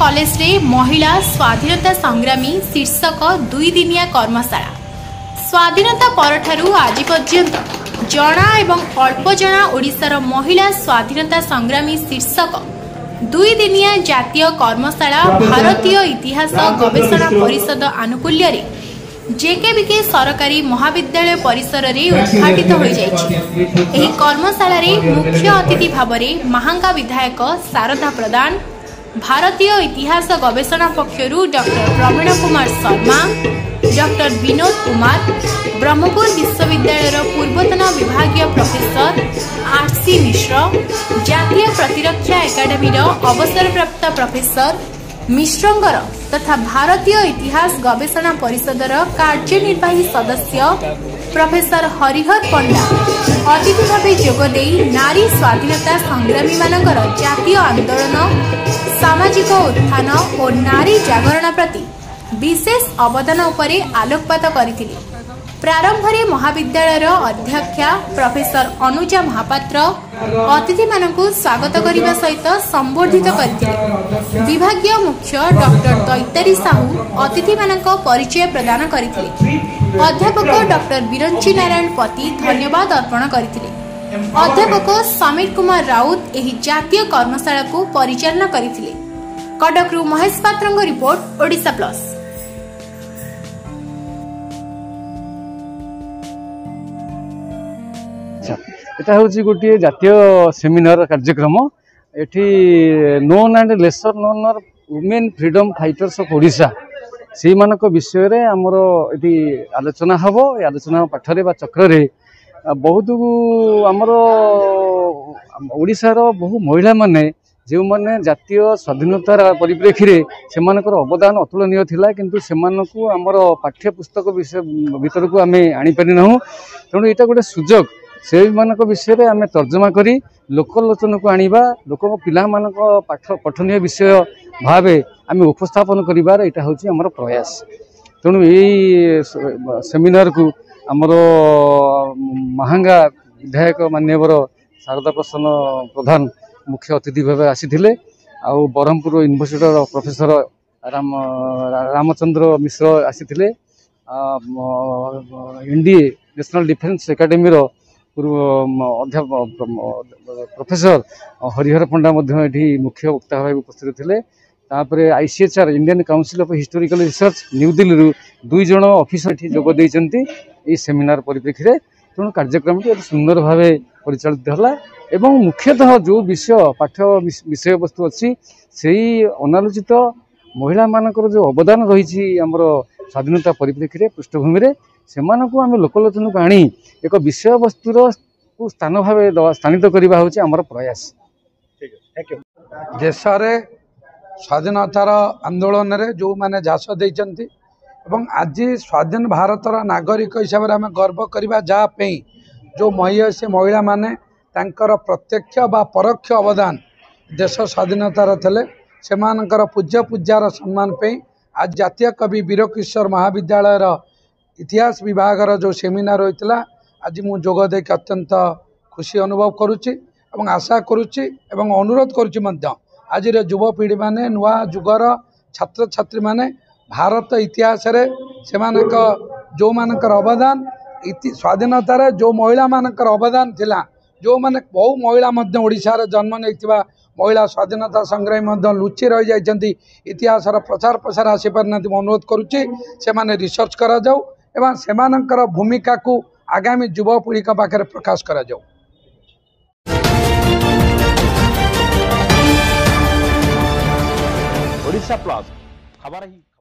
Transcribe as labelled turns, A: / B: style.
A: College रे महिला स्वाधीनता संग्रामी शीर्षक 2 दिनिया कर्मशाला। स्वाधीनता परठारु आज पर्यंत जना एवं अल्प जना ओडिशार महिला स्वाधीनता संग्रामी शीर्षक 2 दिनिया जातीय कर्मशाला भारतीय इतिहास गवेषणा परिषद आनुकूल्य रे जेकेबीके सरकारी महाविद्यालय परिसर रे उद्घाटित हो जाइछि। कर्मशाला रे मुख्य अतिथि भाव में महांगा विधायक शारदा प्रधान, भारतीय इतिहास गवेषणा पक्षरु डॉक्टर प्रवीण कुमार शर्मा, डॉक्टर विनोद कुमार, ब्रह्मपुर विश्वविद्यालय पूर्वतन विभागीय प्रोफेसर आरसी मिश्र, जातीय प्रतिरक्षा एकाडेमी अवसरप्राप्त प्रोफेसर मिश्रंगर तथा भारतीय इतिहास गवेषणा परिषदर कार्यनिर्वाही सदस्य प्रोफेसर हरिहर पंडा अतिथि भावे जोगदे नारी स्वाधीनता संग्रामी मानकर जातीय आंदोलन, सामाजिक उत्थान और नारी जागरण प्रति विशेष अवदान उपरे आलोकपात करथिले। प्रारंभ में महाविद्यालय अध्यक्षा प्रोफेसर अनुजा महापात्र अतिथि मानकु स्वागत करने सहित संबोधित करथिले। विभागीय मुख्य डॉक्टर दैतारी साहू अतिथि मानक परिचय प्रदान करथिले। अध्यापक डॉक्टर बिरंची नारायण पति धन्यवाद अर्पण करथिले। अध्यापक समीर कुमार राउत एही जातीय कर्मशाला को परिचालन करथिले। कटकरू महेश पात्रंग रिपोर्ट ओडिशा प्लस।
B: एटा हूँ गोटे जातीय सेमिनार कार्यक्रम। एठी known and lesser known women freedom fighters of Odisha से मानक विषय रे हमर एठी आलोचना हबो। आलोचना पाठरे बा चक्र बहुत आमर ओडिशार बहु महिला माने जो माने जातीय स्वाधीनतार परिप्रेक्षी रे सेमानकर अवदान अतुलनीय थिला, किंतु सेमानकु हमर पाठ्य पुस्तक विषय भीतर को आमे आनी पारि नहु। तेणु एटा गोटे सुजोग से मानक विषय रे आमे तर्जमा करी लोकलोचन को आनिबा, लोक पिला मानक पाठ पठनीय विषय भावे आमे उपस्थापन करिबार एटा होची हमर प्रयास। तेणु एई सेमिनार को हमर महांगा विधायक मान्यवर शारदा प्रसन्न प्रधान मुख्य अतिथि भाव आसीथिले। आ ब्रह्मपुर यूनिवर्सिटी प्रोफेसर रामचंद्र मिश्र आसीथिले। एनडीए नेशनल डिफेन्स एकेडमी पूर्व अध्यापक प्रोफेसर हरिहर पंडा मुख्य वक्ता भाव उपस्थित थे। तापरे ICHR Indian council of historical research new Delhi 2 जन ऑफिसर जोग देइचंती ए सेमिनार परिप्रेक्षी रे। तेणु कार्यक्रम सुंदर भाव परिचालित होला एवं मुख्यतः जो विषय पाठ्य विषय वस्तु अच्छी से अनालोचित महिला मानकर जो अवदान रही आमर स्वाधीनता परिप्रेक्षी रे पृष्ठभूमि रे सेमानकु आमे लोकलोचन को आनी एक विषय वस्तुर को स्थान भाव स्थानित करबा होची आमर प्रयास।
C: Thank you. देश रे स्वाधीनतार आंदोलन रे जो माने झास देइचंती एवं आज स्वाधीन भारतर नागरिक हिसाब से आम गर्व करबा जा पे जो महिला माने तांकर प्रत्यक्ष बा परोक्ष अवदान देश स्वाधीनतार थिले सेमानकर पूज्य पूजार सम्मान पे आज जातीय कवि वीर किशोर महाविद्यालय इतिहास विभाग जो सेमिनार होता आज मु जोग दे अत्यंत खुशी अनुभव करुच्ची एवं आशा करुच्ची एवं अनुरोध करुच्ची मध्य आज युवपीढ़ी माने नुआ जुगर छात्र छात्री माने भारत इतिहास रे सेमानक जो मानकर अवदान स्वाधीनतार जो महिला मानकर अवदान थिला, जो माने बहु महिला मध्य ओडिशा रे जन्म नेइतिबा महिला स्वाधीनता संग्रामी मध्य लुचि रही जाइछंती इतिहास प्रचार प्रसार आसी पारनांती अनुरोध करुच्ची से माने रिसर्च करा जाऊ एवं सेमानकर भूमिका को आगामी युवपीढ़ी का पाखे प्रकाश करा जाऊ।
D: ओडिशा प्लस खबर ही।